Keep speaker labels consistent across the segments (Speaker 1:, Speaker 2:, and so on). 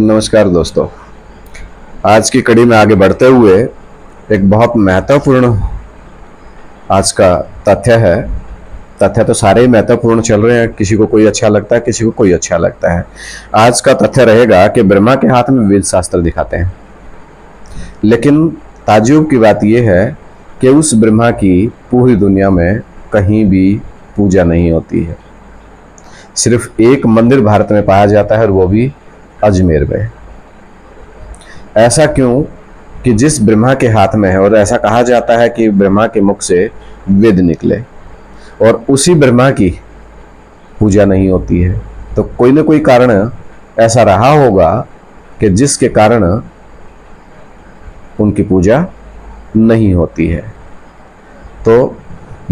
Speaker 1: नमस्कार दोस्तों। आज की कड़ी में आगे बढ़ते हुए एक बहुत महत्वपूर्ण आज का तथ्य है। तथ्य तो सारे ही महत्वपूर्ण चल रहे हैं, किसी को कोई अच्छा लगता है, किसी को कोई अच्छा लगता है। आज का तथ्य रहेगा कि ब्रह्मा के हाथ में वेद शास्त्र दिखाते हैं, लेकिन ताज्जुब की बात यह है कि उस ब्रह्मा की पूरी दुनिया में कहीं भी पूजा नहीं होती है। सिर्फ एक मंदिर भारत में पाया जाता है और वो भी अजमेर में। ऐसा क्यों कि जिस ब्रह्मा के हाथ में है, और ऐसा कहा जाता है कि ब्रह्मा के मुख से वेद निकले, और उसी ब्रह्मा की पूजा नहीं होती है। तो कोई ना कोई कारण ऐसा रहा होगा कि जिसके कारण उनकी पूजा नहीं होती है। तो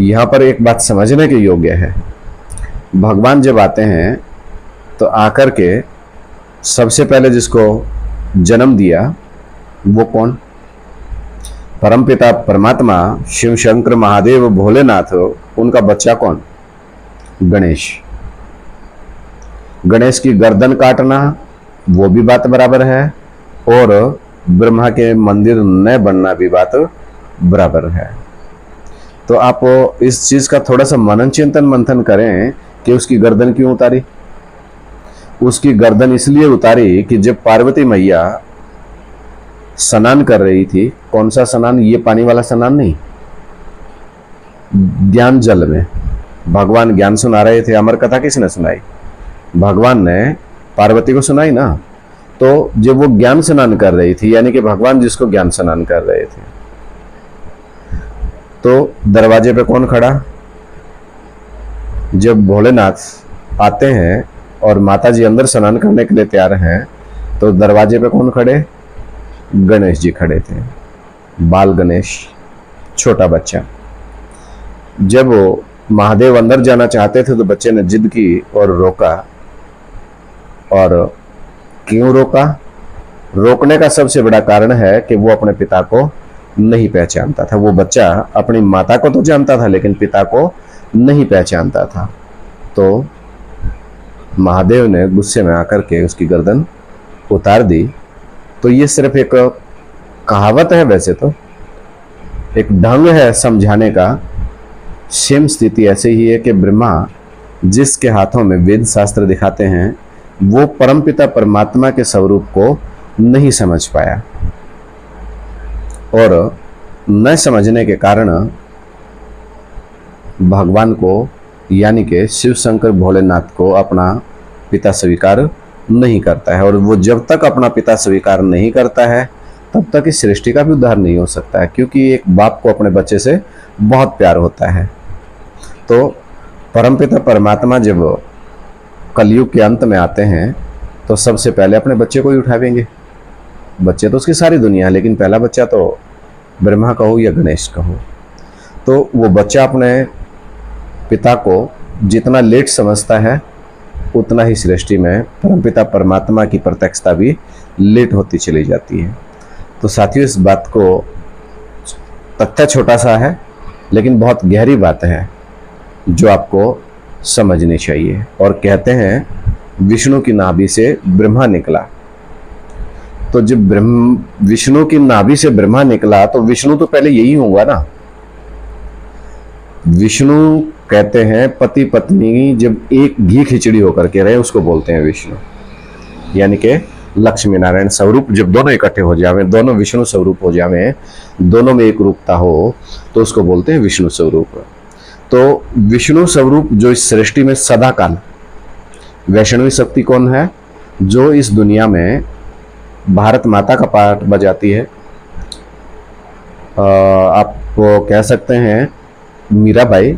Speaker 1: यहाँ पर एक बात समझने के योग्य है। भगवान जब आते हैं तो आकर के सबसे पहले जिसको जन्म दिया वो कौन? परमपिता परमात्मा शिव शंकर महादेव भोलेनाथ। उनका बच्चा कौन? गणेश। गणेश की गर्दन काटना वो भी बात बराबर है, और ब्रह्मा के मंदिर न बनना भी बात बराबर है। तो आप इस चीज का थोड़ा सा मनन चिंतन मंथन करें कि उसकी गर्दन क्यों उतारी। उसकी गर्दन इसलिए उतारी कि जब पार्वती मैया स्नान कर रही थी, कौन सा स्नान? ये पानी वाला स्नान नहीं, ज्ञान जल में भगवान ज्ञान सुना रहे थे। अमर कथा किसने सुनाई? भगवान ने पार्वती को सुनाई ना। तो जब वो ज्ञान स्नान कर रही थी, यानी कि भगवान जिसको ज्ञान स्नान कर रहे थे, तो दरवाजे पे कौन खड़ा? जब भोलेनाथ आते हैं और माता जी अंदर स्नान करने के लिए तैयार हैं, तो दरवाजे पे कौन खड़े? गणेश जी खड़े थे। बाल गणेश, छोटा बच्चा। जब वो महादेव अंदर जाना चाहते थे तो बच्चे ने जिद की और रोका। और क्यों रोका? रोकने का सबसे बड़ा कारण है कि वो अपने पिता को नहीं पहचानता था। वो बच्चा अपनी माता को तो जानता था, लेकिन पिता को नहीं पहचानता था। तो महादेव ने गुस्से में आकर के उसकी गर्दन उतार दी। तो ये सिर्फ एक कहावत है, वैसे तो एक ढंग है समझाने का। सेम स्थिति ऐसे ही है कि ब्रह्मा जिसके हाथों में वेद शास्त्र दिखाते हैं, वो परमपिता परमात्मा के स्वरूप को नहीं समझ पाया, और न समझने के कारण भगवान को, यानी कि शिव शंकर भोलेनाथ को अपना पिता स्वीकार नहीं करता है। और वो जब तक अपना पिता स्वीकार नहीं करता है तब तक इस सृष्टि का भी उद्धार नहीं हो सकता है, क्योंकि एक बाप को अपने बच्चे से बहुत प्यार होता है। तो परमपिता परमात्मा जब कलयुग के अंत में आते हैं तो सबसे पहले अपने बच्चे को ही उठावेंगे। बच्चे तो उसकी सारी दुनिया है, लेकिन पहला बच्चा तो ब्रह्मा का हो या गणेश का हो। तो वो बच्चा अपने पिता को जितना लेट समझता है, उतना ही सृष्टि में परमपिता परमात्मा की प्रत्यक्षता भी लेट होती चली जाती है। तो साथियों, इस बात को, तथ्य छोटा सा है लेकिन बहुत गहरी बात है जो आपको समझनी चाहिए। और कहते हैं विष्णु की नाभि से ब्रह्मा निकला। तो जब विष्णु की नाभि से ब्रह्मा निकला तो विष्णु तो पहले यही होगा ना। विष्णु कहते हैं पति पत्नी जब एक घी खिचड़ी होकर के रहे, उसको बोलते हैं विष्णु। यानी कि लक्ष्मी नारायण स्वरूप जब दोनों इकट्ठे हो जावे, दोनों विष्णु स्वरूप हो जावे, दोनों में एक रूपता हो, तो उसको बोलते हैं विष्णु स्वरूप। तो विष्णु स्वरूप जो इस सृष्टि में सदा काल वैष्णवी शक्ति कौन है? जो इस दुनिया में भारत माता का पाठ बजाती है। आप कह सकते हैं मीराबाई।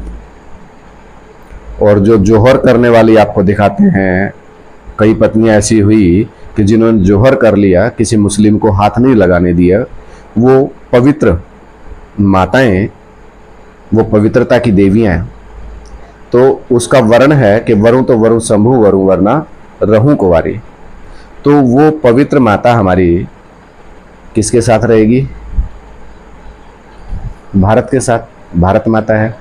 Speaker 1: और जो जोहर करने वाली आपको दिखाते हैं, कई पत्नियां ऐसी हुई कि जिन्होंने जोहर कर लिया, किसी मुस्लिम को हाथ नहीं लगाने दिया। वो पवित्र माताएं, वो पवित्रता की देवियां हैं। तो उसका वर्ण है कि वरुण तो वरुण शंभु वरुण वरना रहूं कुंवारी। तो वो पवित्र माता हमारी किसके साथ रहेगी? भारत के साथ। भारत माता है।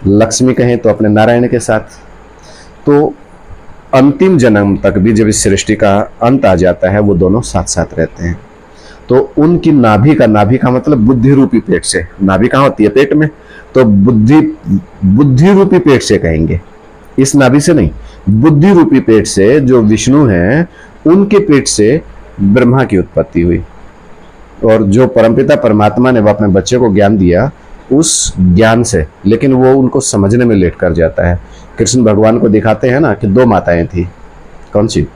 Speaker 1: लक्ष्मी कहें तो अपने नारायण के साथ। तो अंतिम जन्म तक भी जब इस सृष्टि का अंत आ जाता है वो दोनों साथ साथ रहते हैं। तो उनकी नाभि का मतलब बुद्धि रूपी पेट से, नाभि कहाँ होती है? पेट में। तो बुद्धि रूपी पेट से कहेंगे, इस नाभि से नहीं, बुद्धि रूपी पेट से जो विष्णु हैं उनके पेट से ब्रह्मा की उत्पत्ति हुई। और जो परमपिता परमात्मा ने वो अपने बच्चे को ज्ञान दिया उस ज्ञान से, लेकिन वो उनको समझने में लेट कर जाता है। कृष्ण भगवान को दिखाते हैं ना कि दो माताएं थी, कौन सी?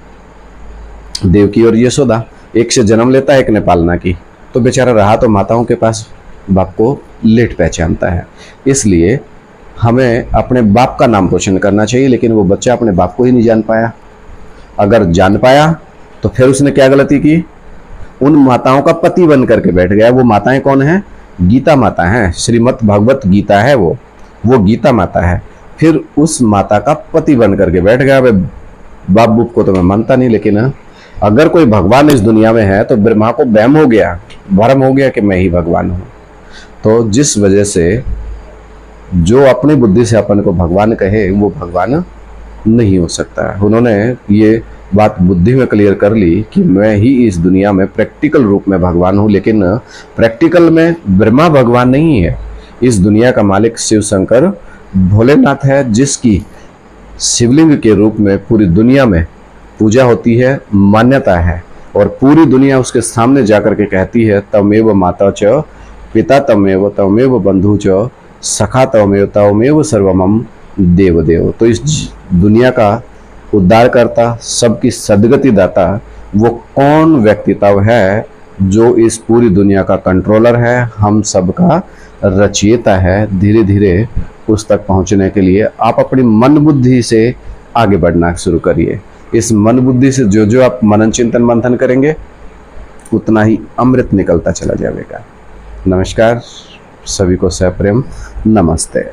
Speaker 1: देवकी और यशोदा। एक से जन्म लेता है, एक ने पालना की, तो बेचारा रहा तो माताओं के पास, बाप को लेट पहचानता है। इसलिए हमें अपने बाप का नाम रोशन करना चाहिए, लेकिन वो बच्चा अपने बाप को ही नहीं जान पाया। अगर जान पाया तो फिर उसने क्या गलती की? उन माताओं का पति बन करके बैठ गया। वो माताएं कौन है? गीता माता है, श्रीमद् भगवत गीता है वो गीता माता है। फिर उस माता का पति बन करके बैठ गया। बाप बुप को तो मैं मानता नहीं, लेकिन अगर कोई भगवान इस दुनिया में है तो ब्रह्मा को वहम हो गया, भ्रम हो गया कि मैं ही भगवान हूं। तो जिस वजह से जो अपनी बुद्धि से अपन को भगवान कहे वो भगवान नहीं हो सकता। उन्होंने ये बात बुद्धि में क्लियर कर ली कि मैं ही इस दुनिया में प्रैक्टिकल रूप में भगवान हूं, लेकिन प्रैक्टिकल में ब्रह्मा भगवान नहीं है। इस दुनिया का मालिक शिव शंकर भोलेनाथ है, जिसकी शिवलिंग के रूप में पूरी दुनिया में पूजा होती है, मान्यता है। और पूरी दुनिया उसके सामने जाकर के कहती है तमेव माता च पिता तमेव बंधु च सखा तमेव सर्वमम देव देव। तो इस दुनिया का उद्धारकर्ता, सबकी सदगति दाता, वो कौन व्यक्तित्व है जो इस पूरी दुनिया का कंट्रोलर है, हम सबका रचयिता है। धीरे धीरे उस तक पहुंचने के लिए आप अपनी मन बुद्धि से आगे बढ़ना शुरू करिए। इस मन बुद्धि से जो जो आप मनन चिंतन मंथन करेंगे उतना ही अमृत निकलता चला जाएगा। नमस्कार, सभी को सप्रेम नमस्ते।